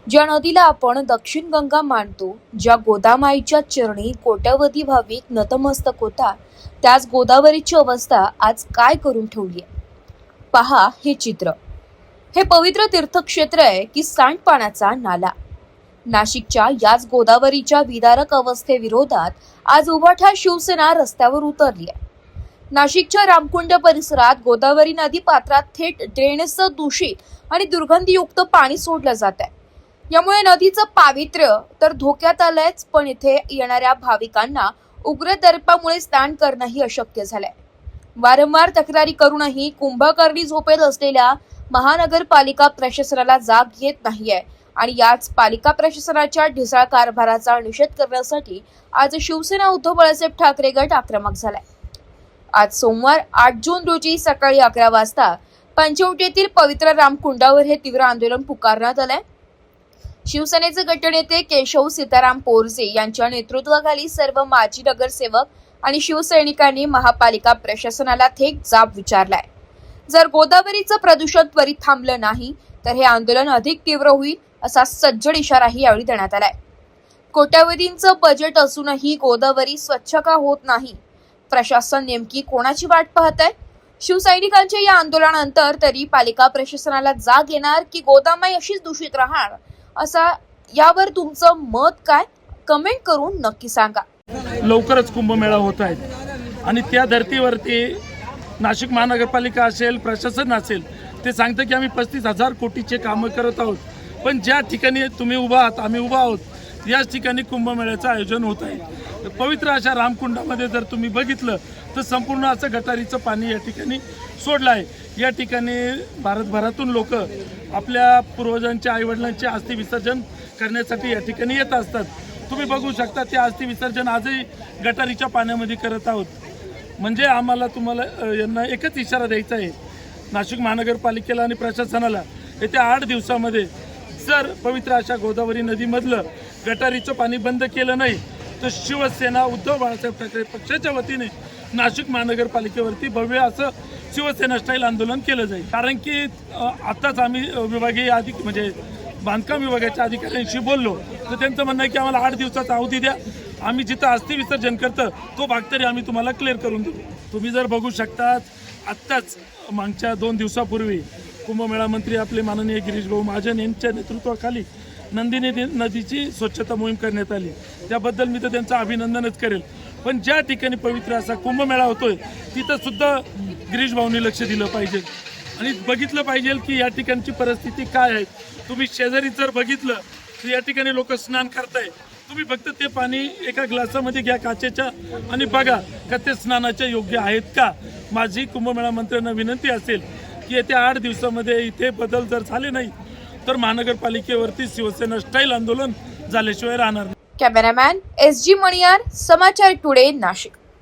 ज्या नदीला आपण दक्षिण गंगा मानतो, ज्या गोदामाईच्या चरणी कोट्यवधी भाविक नतमस्तक होतात, त्याच गोदावरीची अवस्था आज काय करून ठेवली आहे पहा हे चित्र. हे पवित्र तीर्थक्षेत्र आहे की सांडपाण्याचा नाला. नाशिकच्या याच गोदावरीच्या विदारक अवस्थेविरोधात आज उभाठा शिवसेना रस्त्यावर उतरली आहे. नाशिकच्या रामकुंड परिसरात गोदावरी नदी पात्रात थेट ड्रेनेजचं दूषित आणि दुर्गंधीयुक्त पाणी सोडलं जात आहे. यामुळे नदीचं पावित्र्य तर धोक्यात आलंयच, पण इथे येणाऱ्या भाविकांना उग्र दर्पामुळे स्नान करणंही अशक्य झालंय. वारंवार तक्रारी करूनही कुंभकर्णी झोपेत असलेल्या महानगरपालिका प्रशासनाला जाग येत नाहीये आणि याच पालिका प्रशासनाच्या ढिसाळ कारभाराचा निषेध करण्यासाठी आज शिवसेना उद्धव बाळासाहेब ठाकरे गट आक्रमक झालाय. आज सोमवार 8 जून रोजी सकाळी 11 वाजता पंचवटीतील पवित्र रामकुंडावर हे तीव्र आंदोलन पुकारण्यात आलंय. शिवसेनेचे गटनेते केशव सीताराम पोरजे यांच्या नेतृत्वाखाली सर्व माजी नगरसेवक आणि शिवसैनिकांनी महापालिका प्रशासनाला थेट जाब विचारलाय. जर गोदावरीचं प्रदूषण त्वरित थांबलं नाही तर हे आंदोलन अधिक तीव्र होईल असा सज्जड इशाराही यावेळी देण्यात आलाय. कोट्यावधींचं बजेट असूनही गोदावरी स्वच्छ का होत नाही? प्रशासन नेमकी कोणाची वाट पाहत आहे? शिवसैनिकांच्या या आंदोलनानंतर तरी पालिका प्रशासनाला जाग येणार की गोदामाई अशीच दूषित राहणार असा यावर तुमचं मत काय? कमेंट करून नक्की सांगा. लवकरच कुंभमेळा होत आहेत आणि त्या धर्तीवरती नाशिक महानगरपालिका असेल, प्रशासन असेल, ते सांगतं की आम्ही 35,000 कोटीचे कामं करत आहोत. पण ज्या ठिकाणी तुम्ही उभा आहात, आम्ही उभा आहोत, याच ठिकाणी कुंभमेळ्याचं आयोजन होत आहे. पवित्र अशा रामकुंडामध्ये जर तुम्ही बघितलं तर संपूर्ण असं गटारीचं पाणी या ठिकाणी सोडलं आहे. या ठिकाणी भारतभरातून लोक आपल्या पूर्वजांच्या आईवडिलांचे अस्थि विसर्जन करण्यासाठी या ठिकाणी येत असतात. तुम्ही बघू शकता ते अस्थि विसर्जन आजही गटारीच्या पाण्यामध्ये करत आहोत. म्हणजे आम्हाला तुम्हाला यांना एकच इशारा द्यायचा आहे, नाशिक महानगरपालिकेला आणि प्रशासनाला, येत्या 8 दिवसामध्ये जर पवित्र अशा गोदावरी नदीमधलं गटारीचं पाणी बंद केलं नाही तर शिवसेना उद्धव बाळासाहेब ठाकरे पक्षाच्या वतीने नाशिक महानगरपालिकेवरती भव्य असं शिवसेना स्टाईल आंदोलन केलं जाईल. कारण की आत्ताच आम्ही विभागीय म्हणजे बांधकाम विभागाच्या अधिकाऱ्यांशी बोललो तर त्यांचं म्हणणं आहे की आम्हाला 8 दिवसाचा अवधी द्या, आम्ही जिथं अस्थि विसर्जन करतं तो भाग तरी आम्ही तुम्हाला क्लिअर करून देऊ. तुम्ही जर बघू शकतात, आत्ताच मागच्या 2 दिवसापूर्वी कुंभमेळा मंत्री आपले माननीय गिरीश भाऊ महाजन यांच्या नेतृत्वाखाली नंदिनी नदीची स्वच्छता मोहीम करण्यात आली. त्याबद्दल मी तर त्यांचं अभिनंदनच करेल. पण ज्या ठिकाणी पवित्र असा कुंभमेळा होतोय तिथं सुद्धा गिरीश भाऊंनी लक्ष दिलं पाहिजे आणि बघितलं पाहिजे की या ठिकाणची परिस्थिती काय आहे. तुम्ही शेजारी जर बघितलं तर या ठिकाणी लोक स्नान करताय. तुम्ही फक्त ते पाणी एका ग्लासामध्ये घ्या काचेच्या आणि बघा का ते स्नानाच्या योग्य आहेत का. माझी कुंभमेळा मंत्र्यांना विनंती असेल की येत्या 8 दिवसामध्ये इथे बदल जर झाले नाही तर महानगरपालिकेवरती शिवसेना स्टाईल आंदोलन झाल्याशिवाय राहणार नाही. कॅमेरामॅन SG मणियार, समाचार टुडे, नाशिक.